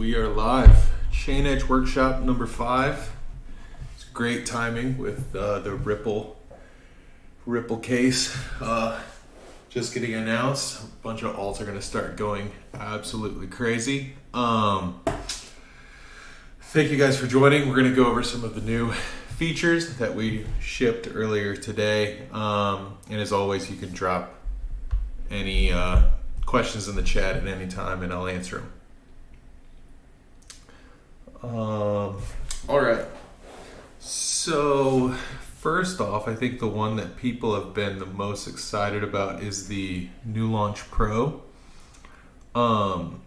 We are live. chainEDGE workshop number 5. It's great timing with the Ripple case just getting announced. A bunch of alts are going to start going absolutely crazy. Thank you guys for joining. We're going to go over some of the new features that we shipped earlier today. And as always, you can drop any questions in the chat at any time and I'll answer them. All right. So first off, I think the one that people have been the most excited about is the new launch Pro. And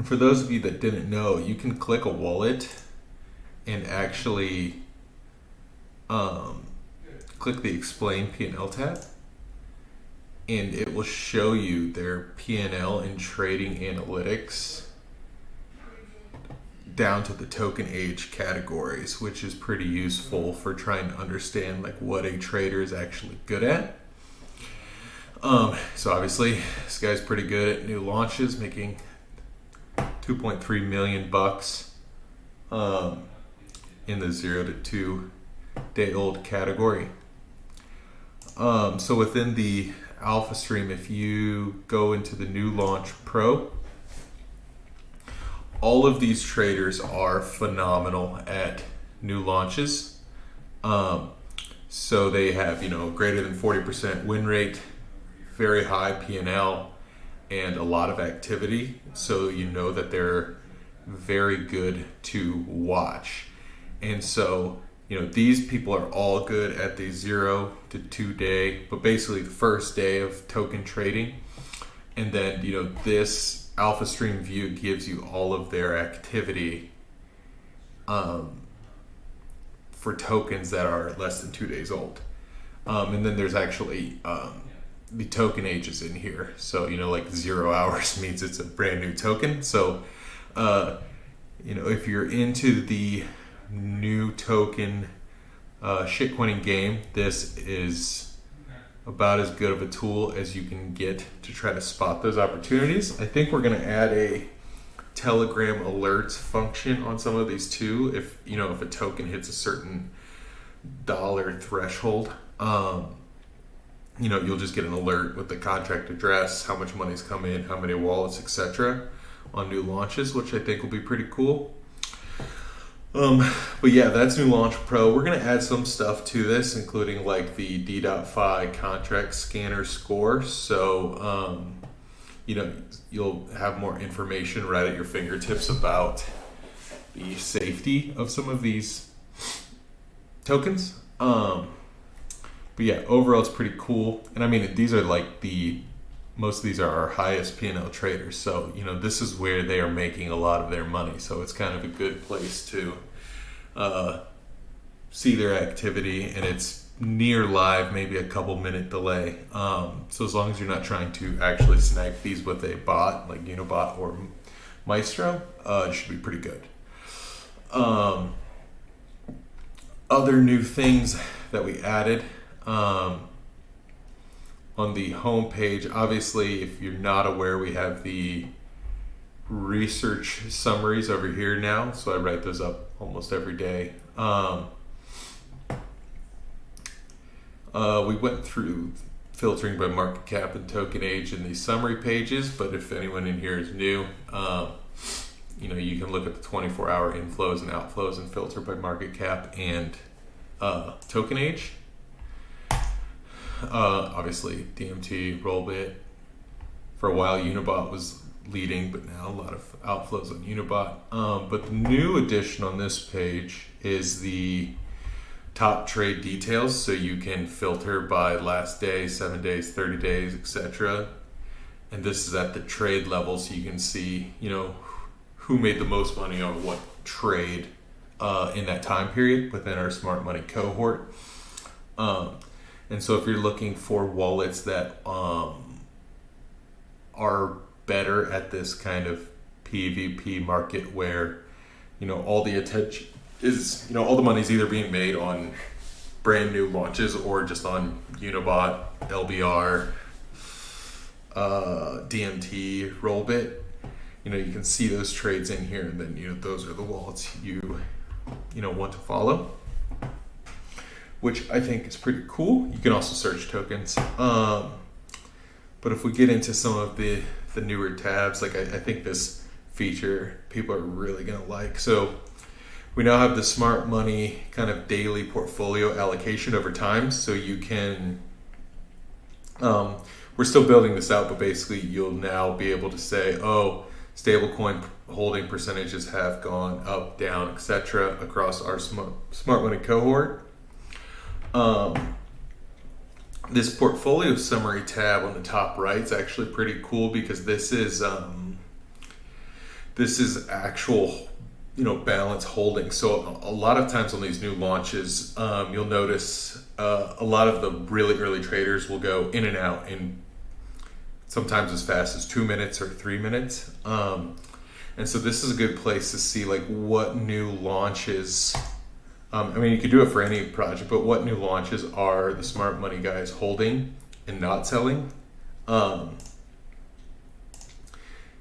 for those of you that didn't know, you can click a wallet and actually click the explain P&L tab, and it will show you their P&L and trading analytics down to the chainEDGE categories, which is pretty useful for trying to understand like what a trader is actually good at. So obviously this guy's pretty good at new launches, making 2.3 million bucks in the 0 to 2 day old category. So within the alpha stream, if you go into the new launch Pro, all of these traders are phenomenal at new launches. So they have, greater than 40% win rate, very high P&L, and a lot of activity. So you know that they're very good to watch. And so, these people are all good at the 0 to 2 day, but basically the first day of token trading. And then, this Alpha Stream view gives you all of their activity for tokens that are less than 2 days old. And then there's actually the token ages in here. So, like 0 hours means it's a brand new token. So, if you're into the new token shitcoining game, this is about as good of a tool as you can get to try to spot those opportunities. I think we're going to add a Telegram alerts function on some of these too. If a token hits a certain dollar threshold, you'll just get an alert with the contract address, how much money's come in, how many wallets, etc. on new launches, which I think will be pretty cool. But yeah, that's new launch Pro. We're going to add some stuff to this, including like the D.Fi contract scanner score. So, you'll have more information right at your fingertips about the safety of some of these tokens. But yeah, overall it's pretty cool. And I mean, these are like most of these are our highest P&L traders. So, this is where they are making a lot of their money. So it's kind of a good place to see their activity, and it's near live, maybe a couple minute delay. So as long as you're not trying to actually snipe these with a bot like Unibot or Maestro, it should be pretty good. Other new things that we added on the home page, obviously, if you're not aware, we have the research summaries over here now. So I write those up almost every day. We went through filtering by market cap and chainEDGE in these summary pages, but if anyone in here is new, you can look at the 24-hour inflows and outflows and filter by market cap and chainEDGE. Obviously, DMT, Rollbit. For a while, Unibot was leading, but now a lot of outflows on Unibot. But the new addition on this page is the top trade details, so you can filter by last day, 7 days, 30 days, etc. And this is at the trade level, so you can see, who made the most money on what trade in that time period within our smart money cohort. And so if you're looking for wallets that are better at this kind of PvP market where, all the attention is, all the money's either being made on brand new launches or just on Unibot, LBR, DMT, Rollbit, you can see those trades in here, and then those are the wallets you want to follow, which I think is pretty cool. You can also search tokens, but if we get into some of the newer tabs, like I think this feature people are really gonna like. So we now have the smart money kind of daily portfolio allocation over time. So you can, we're still building this out, but basically you'll now be able to say, oh, stablecoin holding percentages have gone up, down, etc. across our smart money cohort. This portfolio summary tab on the top right is actually pretty cool, because this is actual balance holding. So a lot of times on these new launches, you'll notice a lot of the really early traders will go in and out in sometimes as fast as 2 minutes or 3 minutes. And so this is a good place to see like what new launches, you could do it for any project, but what new launches are the smart money guys holding and not selling? So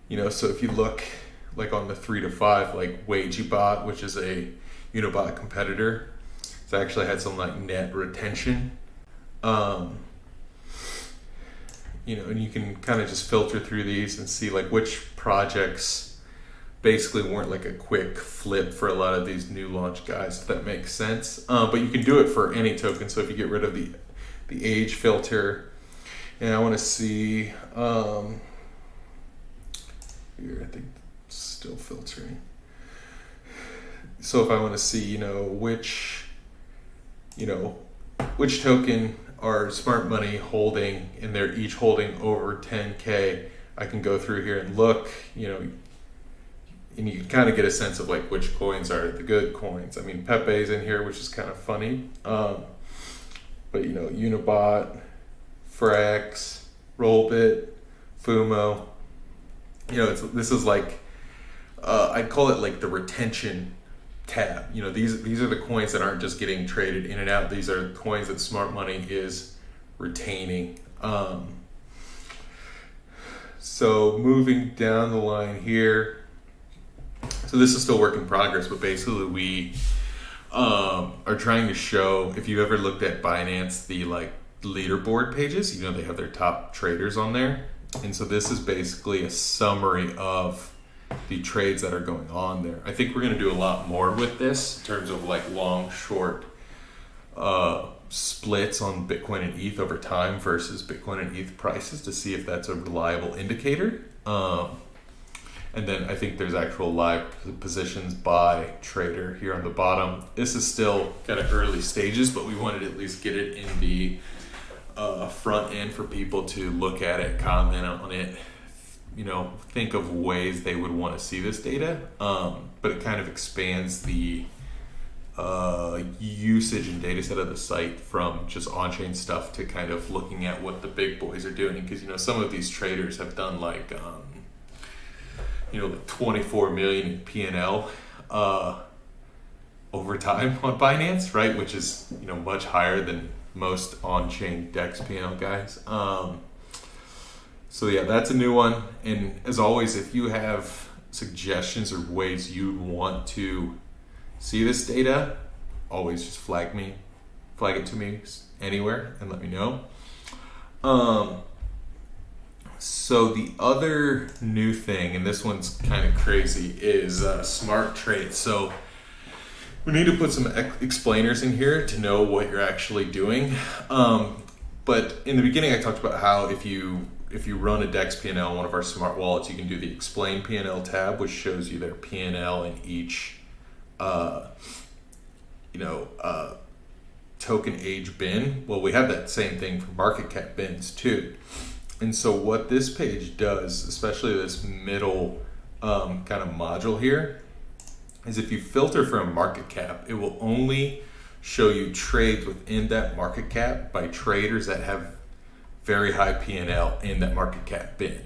if you look like on the 3 to 5, like WageBot, which is a Unibot competitor, it's actually had some like net retention. And you can kind of just filter through these and see like which projects basically weren't like a quick flip for a lot of these new launch guys, if that makes sense. But you can do it for any token. So if you get rid of the age filter, and I want to see, here, I think it's still filtering. So if I want to see, which token are smart money holding, and they're each holding over 10K, I can go through here and look, and you can kind of get a sense of like which coins are the good coins. Pepe's in here, which is kind of funny. But Unibot, Frax, Rollbit, Fumo, this is like, I'd call it like the retention tab. These are the coins that aren't just getting traded in and out. These are coins that smart money is retaining. So moving down the line here, so this is still work in progress, but basically we are trying to show, if you've ever looked at Binance, the like leaderboard pages, they have their top traders on there. And so this is basically a summary of the trades that are going on there. I think we're going to do a lot more with this in terms of like long, short splits on Bitcoin and ETH over time versus Bitcoin and ETH prices, to see if that's a reliable indicator. And then I think there's actual live positions by trader here on the bottom. This is still kind of early stages, but we wanted to at least get it in the front end for people to look at it, comment on it, think of ways they would want to see this data. But it kind of expands the usage and data set of the site from just on-chain stuff to kind of looking at what the big boys are doing. Because, some of these traders have done like, like 24 million in P&L over time on Binance, right? Which is, much higher than most on-chain DEX P&L guys. So yeah, that's a new one. And as always, if you have suggestions or ways you'd want to see this data, always just flag it to me anywhere and let me know. So the other new thing, and this one's kind of crazy, is smart trades. So we need to put some explainers in here to know what you're actually doing. But in the beginning, I talked about how if you run a DEX P&L on one of our smart wallets, you can do the Explain P&L tab, which shows you their P&L in each token age bin. Well, we have that same thing for market cap bins too. And so what this page does, especially this middle kind of module here, is if you filter for a market cap, it will only show you trades within that market cap by traders that have very high P&L in that market cap bin.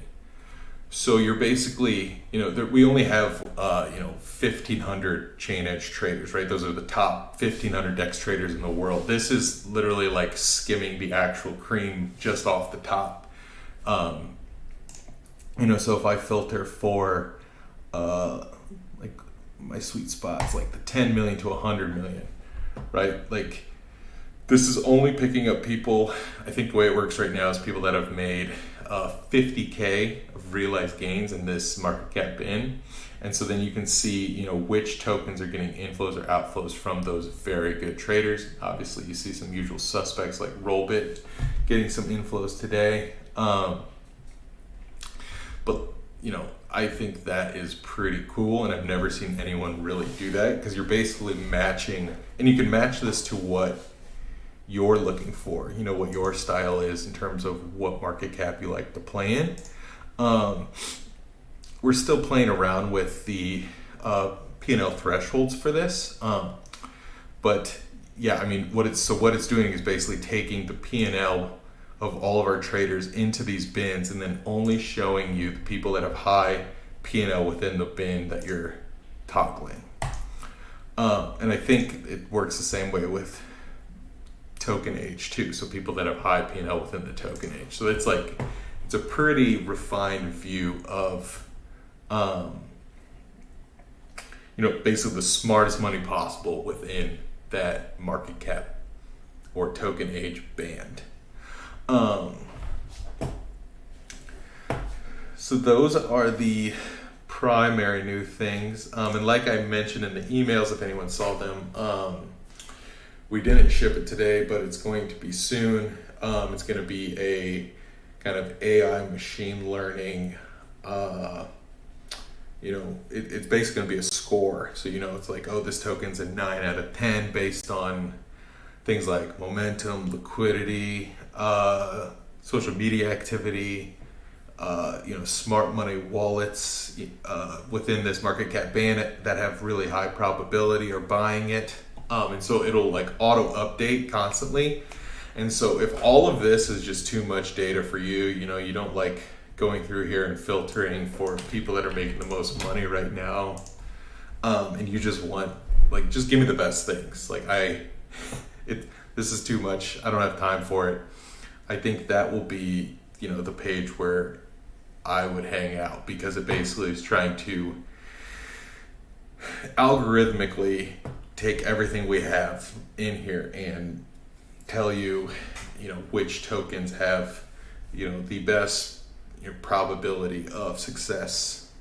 So you're basically, we only have 1,500 chainEDGE traders, right? Those are the top 1,500 DEX traders in the world. This is literally like skimming the actual cream just off the top. So if I filter for like my sweet spot's like the 10 million to 100 million, right? Like this is only picking up people. I think the way it works right now is people that have made 50K of realized gains in this market cap bin. And so then you can see, which tokens are getting inflows or outflows from those very good traders. Obviously, you see some usual suspects like Rollbit getting some inflows today. But, I think that is pretty cool, and I've never seen anyone really do that, because you're basically matching, and you can match this to what you're looking for, what your style is in terms of what market cap you like to play in. We're still playing around with the P&L thresholds for this, but yeah, what it's doing is basically taking the P&L of all of our traders into these bins, and then only showing you the people that have high P&L within the bin that you're toggling. And I think it works the same way with chainEDGE too. So people that have high P&L within the chainEDGE. So it's a pretty refined view of, basically the smartest money possible within that market cap or chainEDGE band. So those are the primary new things. And like I mentioned in the emails, if anyone saw them, we didn't ship it today, but it's going to be soon. It's going to be a kind of AI machine learning, it's basically going to be a score. So, it's like, this token's a 9 out of 10 based on things like momentum, liquidity, social media activity, smart money wallets within this market cap band that have really high probability or buying it. And so it'll auto update constantly. And so if all of this is just too much data for you, you don't like going through here and filtering for people that are making the most money right now, and you just want, just give me the best things. This is too much. I don't have time for it. I think that will be, the page where I would hang out, because it basically is trying to algorithmically take everything we have in here and tell you, which tokens have, the best probability of success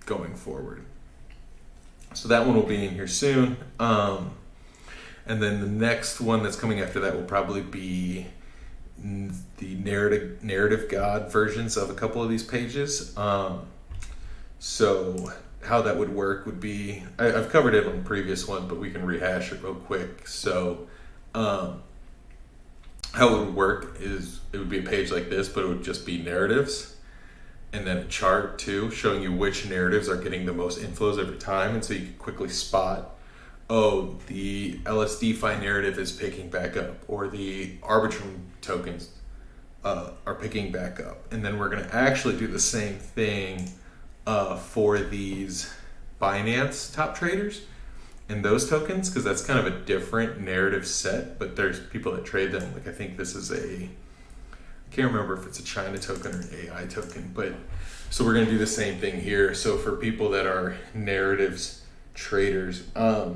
going forward. So that one will be in here soon. And then the next one that's coming after that will probably be the narrative God versions of a couple of these pages. So how that would work would be, I've covered it on the previous one, but we can rehash it real quick. So how it would work is it would be a page like this, but it would just be narratives, and then a chart too, showing you which narratives are getting the most inflows over time. And so you can quickly spot, the LSDFi narrative is picking back up, or the Arbitrum tokens are picking back up. And then we're going to actually do the same thing for these Binance top traders and those tokens, because that's kind of a different narrative set, but there's people that trade them. I think this is I can't remember if it's a China token or an AI token, but so we're going to do the same thing here. So for people that are narratives traders, I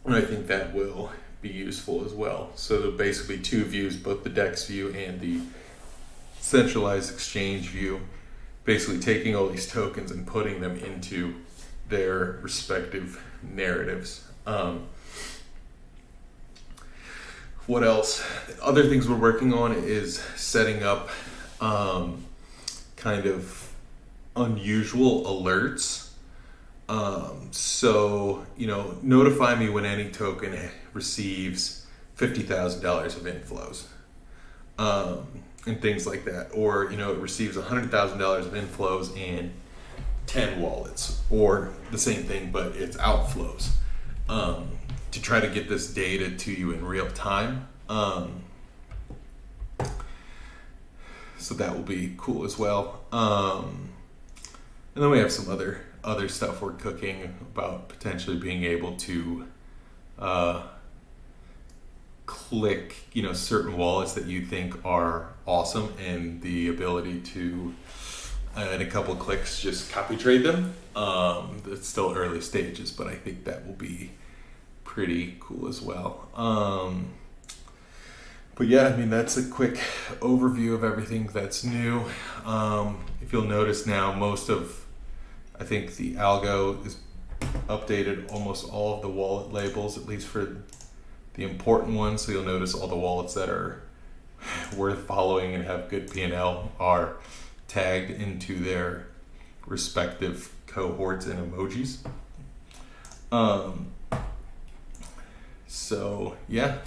think that will be useful as well. So basically two views, both the DEX view and the centralized exchange view, basically taking all these tokens and putting them into their respective narratives. What else? Other things we're working on is setting up kind of unusual alerts. So, notify me when any token receives $50,000 of inflows, and things like that. Or, it receives $100,000 of inflows in 10 wallets, or the same thing, but it's outflows, to try to get this data to you in real time. So that will be cool as well. And then we have some other stuff we're cooking about potentially being able to click, certain wallets that you think are awesome, and the ability to in a couple of clicks, just copy trade them. It's still early stages, but I think that will be pretty cool as well. But yeah, I mean, that's a quick overview of everything that's new. If you'll notice now, I think the algo is updated almost all of the wallet labels, at least for the important ones. So you'll notice all the wallets that are worth following and have good P&L are tagged into their respective cohorts and emojis. So yeah,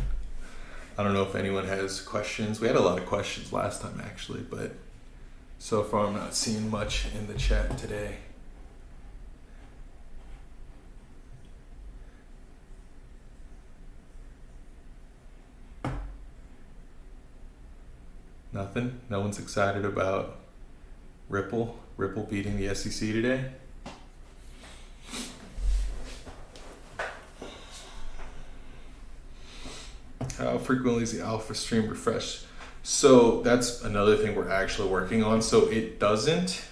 I don't know if anyone has questions. We had a lot of questions last time actually, but so far I'm not seeing much in the chat today. Nothing? No one's excited about Ripple beating the SEC today? How frequently is the alpha stream refreshed? So that's another thing we're actually working on. So it doesn't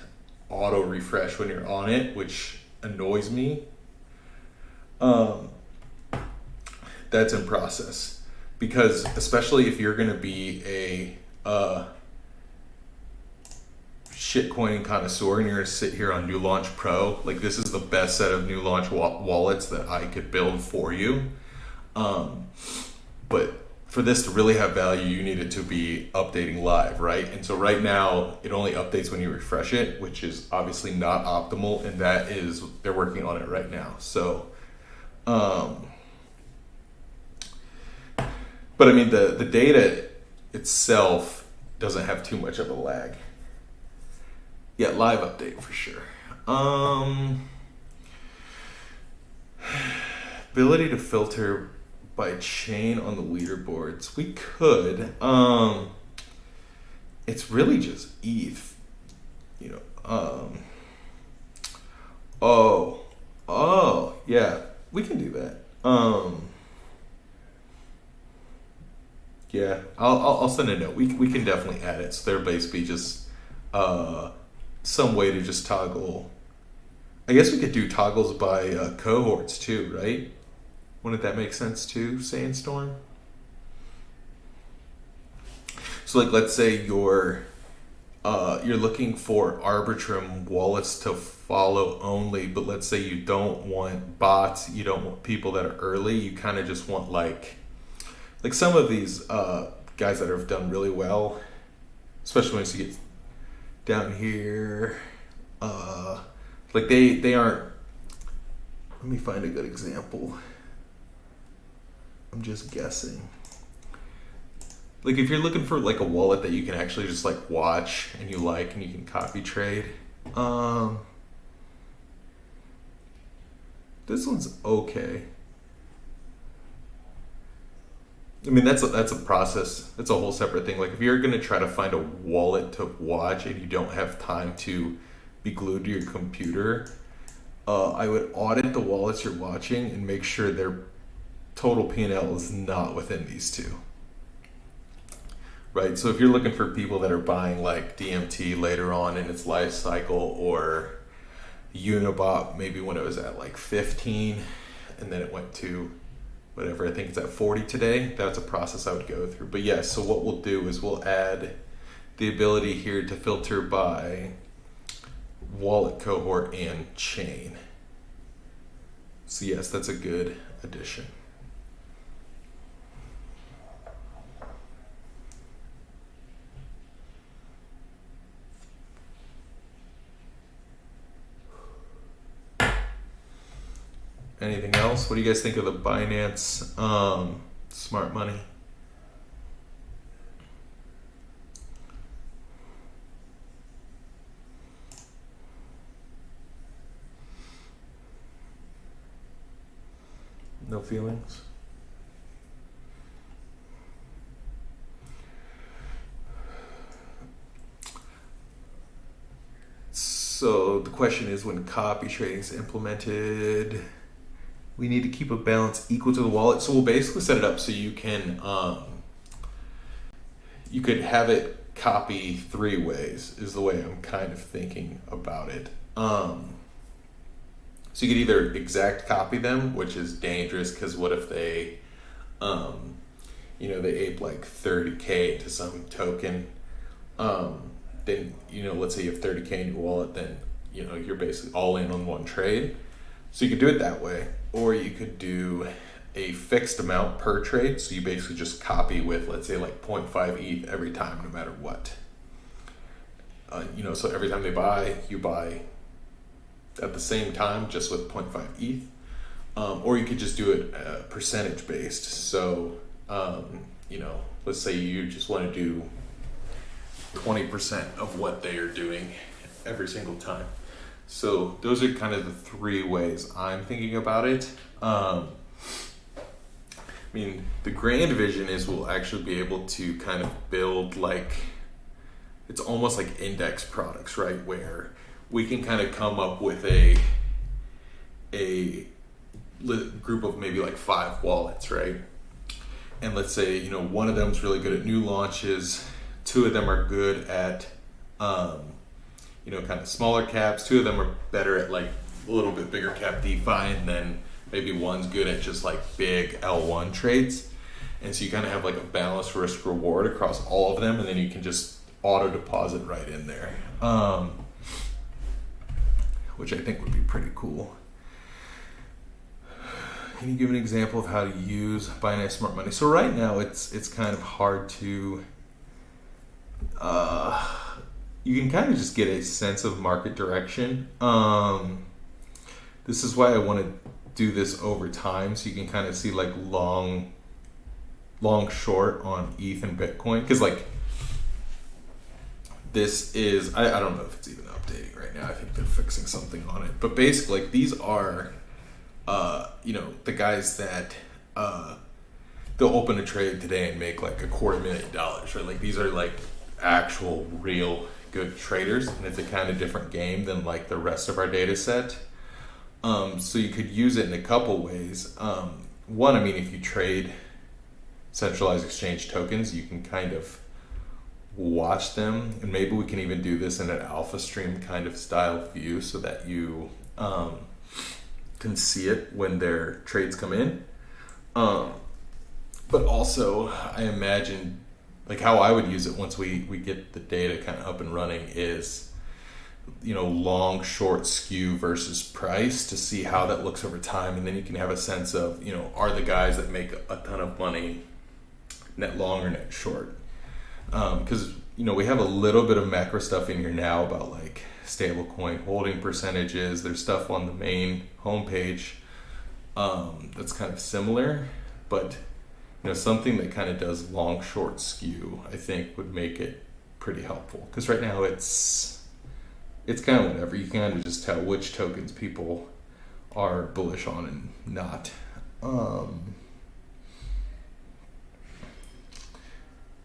auto refresh when you're on it, which annoys me. That's in process, because especially if you're going to be a shitcoin connoisseur and you're going to sit here on New Launch Pro, like this is the best set of New Launch wallets that I could build for you. But for this to really have value, you need it to be updating live, right? And so right now, it only updates when you refresh it, which is obviously not optimal, and they're working on it right now. So, but I mean, the data itself doesn't have too much of a lag. Yeah, live update for sure. Ability to filter by chain on the leaderboards. We could. It's really just ETH, you know. Oh, yeah, we can do that. Yeah, I'll send a note. We can definitely add it. So they're basically just some way to just toggle. I guess we could do toggles by cohorts too, right? Wouldn't that make sense too, Sandstorm? So like, let's say you're looking for Arbitrum wallets to follow only, but let's say you don't want bots, you don't want people that are early, you kind of just want like some of these guys that have done really well, especially once you get down here, like they aren't. Let me find a good example. I'm just guessing. Like if you're looking for like a wallet that you can actually just like watch and you can copy trade. This one's okay. I mean, that's a process. That's a whole separate thing. Like if you're going to try to find a wallet to watch and you don't have time to be glued to your computer, I would audit the wallets you're watching and make sure their total P&L is not within these two. Right? So if you're looking for people that are buying like DMT later on in its life cycle, or Unibot maybe when it was at like 15 and then it went to whatever, I think it's at 40 today, that's a process I would go through. But yes, so what we'll do is we'll add the ability here to filter by wallet cohort and chain. So yes, that's a good addition. Anything else? What do you guys think of the Binance smart money? No feelings? So the question is, when copy trading is implemented, we need to keep a balance equal to the wallet. So we'll basically set it up so you can, you could have it copy 3 ways is the way I'm kind of thinking about it. So you could either exact copy them, which is dangerous because what if they, they ape like 30K to some token, then, let's say you have 30K in your wallet, then, you're basically all in on one trade. So you could do it that way, or you could do a fixed amount per trade. So you basically just copy with, let's say, like 0.5 ETH every time, no matter what. So every time they buy, you buy at the same time, just with 0.5 ETH. Or you could just do it percentage based. So, let's say you just want to do 20% of what they are doing every single time. So those are kind of the 3 ways I'm thinking about it. The grand vision is we'll actually be able to kind of build it's almost like index products, right? Where we can kind of come up with a group of maybe like 5 wallets, right? And let's say, one of them is really good at new launches. 2 of them are good at, kind of smaller caps. 2 of them are better at like a little bit bigger cap DeFi, and then maybe one's good at just like big L1 trades. And so you kind of have like a balanced risk reward across all of them, and then you can just auto deposit right in there, which I think would be pretty cool. Can you give an example of how to use Binance Smart Money? So right now it's kind of hard to, you can kind of just get a sense of market direction. This is why I want to do this over time, so you can kind of see like long short on ETH and Bitcoin. Because this is, I don't know if it's even updating right now. I think they're fixing something on it. But basically, these are, the guys that they'll open a trade today and make like $250,000, right? Like these are like actual real good traders, and it's a kind of different game than like the rest of our data set. So you could use it in a couple ways. One, if you trade centralized exchange tokens, you can kind of watch them, and maybe we can even do this in an alpha stream kind of style view so that you can see it when their trades come in. But also, I imagine like how I would use it once we get the data kind of up and running is, long short skew versus price to see how that looks over time. And then you can have a sense of, are the guys that make a ton of money net long or net short? Because, we have a little bit of macro stuff in here now about like stablecoin holding percentages. There's stuff on the main homepage that's kind of similar, but something that kind of does long short skew, I think would make it pretty helpful. Because right now it's kind of whatever. You kind of just tell which tokens people are bullish on and not.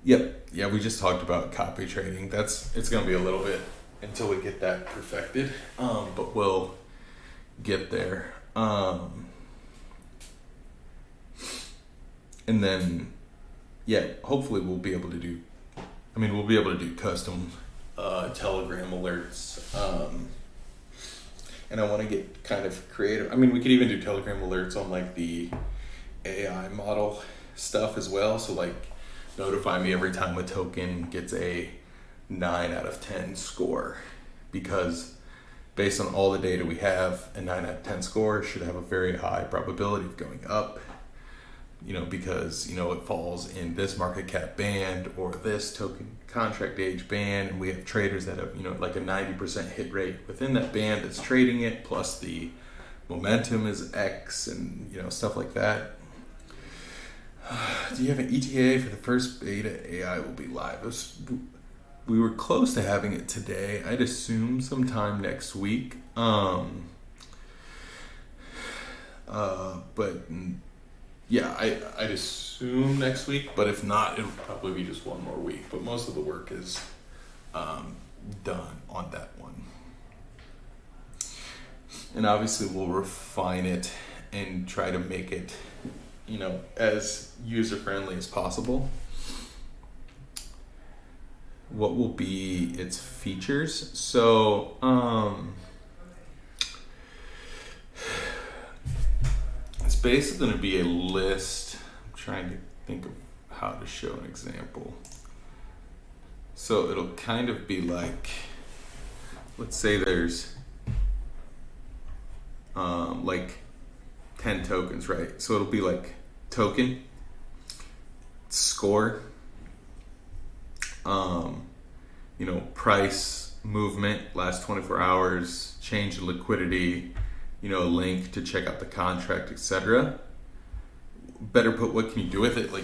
Yeah, we just talked about copy trading. It's going to be a little bit until we get that perfected, but we'll get there. And then, hopefully we'll be able to do custom Telegram alerts. And I want to get kind of creative. We could even do Telegram alerts on like the AI model stuff as well. So like notify me every time a token gets a 9 out of 10 score, because based on all the data we have, a 9 out of 10 score should have a very high probability of going up, because, it falls in this market cap band or this token contract age band. And we have traders that have, like a 90% hit rate within that band that's trading it, plus the momentum is X and, stuff like that. Do you have an ETA for the first beta AI will be live? We were close to having it today. I'd assume sometime next week. But yeah, I'd assume next week. But if not, it'll probably be just one more week. But most of the work is done on that one. And obviously we'll refine it and try to make it, as user-friendly as possible. what will be its features. So it's basically going to be a list. I'm trying to think of how to show an example. So it'll kind of be like, let's say there's like 10 tokens, right? So it'll be like token, score, price movement, last 24 hours, change in liquidity, link to check out the contract, etc. Better put, what can you do with it? Like,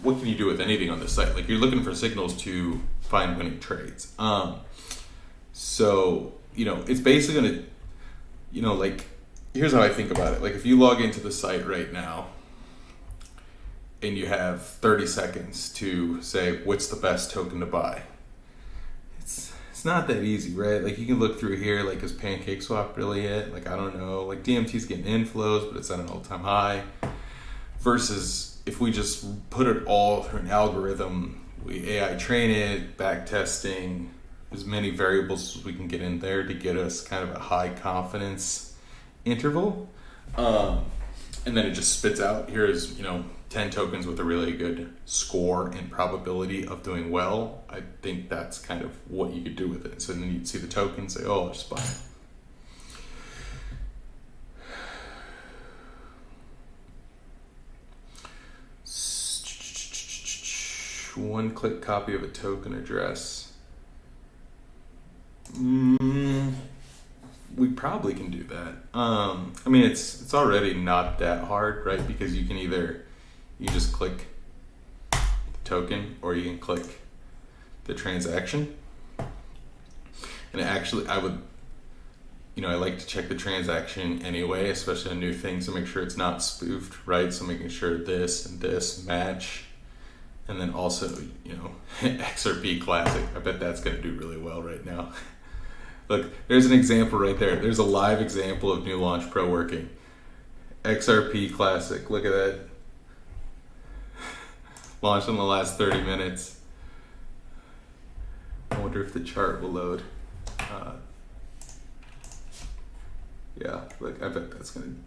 what can you do with anything on the site? Like, you're looking for signals to find winning trades. So, it's basically going to, like, here's how I think about it. Like, if you log into the site right now and you have 30 seconds to say, what's the best token to buy? It's not that easy, right? Like, you can look through here, like, is PancakeSwap really it? Like, I don't know. Like, DMT's getting inflows, but it's at an all-time high. Versus if we just put it all through an algorithm, we AI train it, back testing, as many variables as we can get in there to get us kind of a high confidence interval. And then it just spits out, here's, 10 tokens with a really good score and probability of doing well. I think that's kind of what you could do with it. So then you'd see the token, say, oh, I'll just buy it. One-click copy of a token address. We probably can do that. It's already not that hard, right? Because you can you just click the token or you can click the transaction. And actually, I like to check the transaction anyway, especially on new things, to make sure it's not spoofed, right? So making sure this and this match. And then also, XRP Classic. I bet that's going to do really well right now. Look, there's an example right there. There's a live example of New Launch Pro working. XRP Classic. Look at that. Launched in the last 30 minutes. I wonder if the chart will load. Yeah, look, I bet that's going to...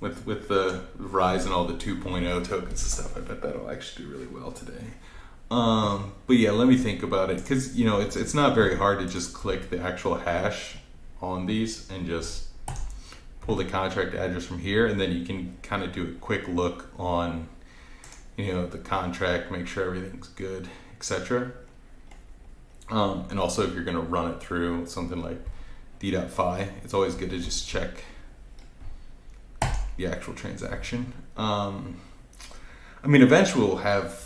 With the rise in all the 2.0 tokens and stuff, I bet that'll actually do really well today. But yeah, let me think about it, because it's not very hard to just click the actual hash on these and just pull the contract address from here, and then you can kind of do a quick look on the contract, make sure everything's good, etc. And also, if you're going to run it through something like D.Fi, it's always good to just check the actual transaction. Eventually we'll have,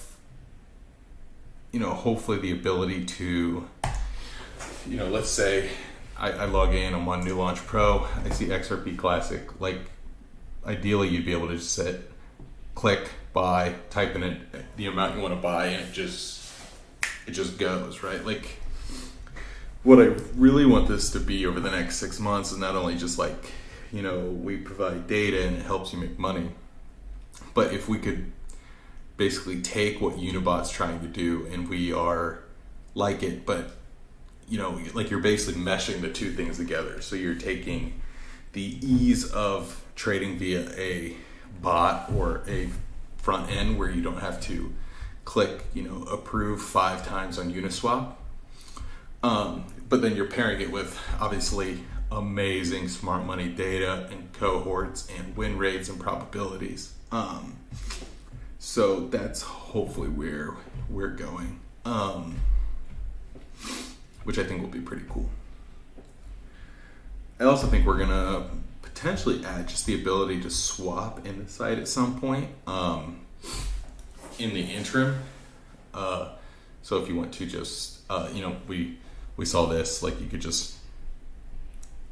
hopefully the ability to, let's say I log in, I'm on New Launch Pro, I see XRP Classic. Like, ideally you'd be able to just click, buy, type in it, the amount you want to buy, and it just goes, right? Like, what I really want this to be over the next 6 months is not only just like, we provide data and it helps you make money, but if we could basically take what Unibot's trying to do and we are like it, but like you're basically meshing the two things together. So you're taking the ease of trading via a bot or a front end where you don't have to click, approve 5 times on Uniswap. But then you're pairing it with obviously amazing smart money data and cohorts and win rates and probabilities. So that's hopefully where we're going, which I think will be pretty cool. I also think we're gonna potentially add just the ability to swap in the site at some point in the interim. So if you want to just, we saw this, like you could just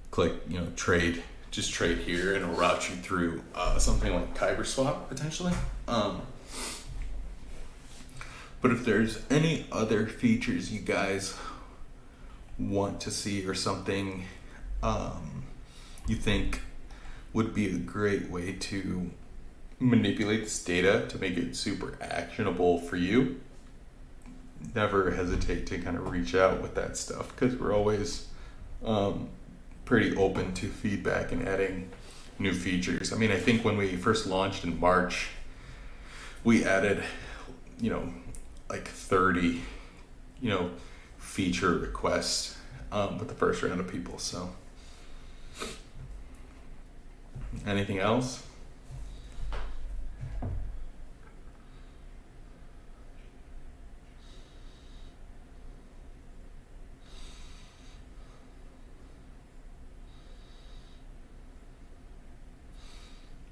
click, trade here, and it'll route you through something like KyberSwap potentially. But if there's any other features you guys want to see or something you think would be a great way to manipulate this data to make it super actionable for you, never hesitate to kind of reach out with that stuff, because we're always pretty open to feedback and adding new features. I mean, I think when we first launched in March, we added, like 30, feature requests with the first round of people. So, anything else?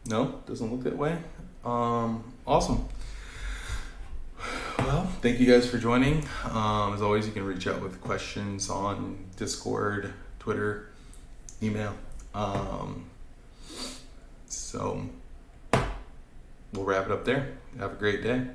No, doesn't look that way. Awesome. Well, thank you guys for joining. As always, you can reach out with questions on Discord, Twitter, email. So we'll wrap it up there. Have a great day.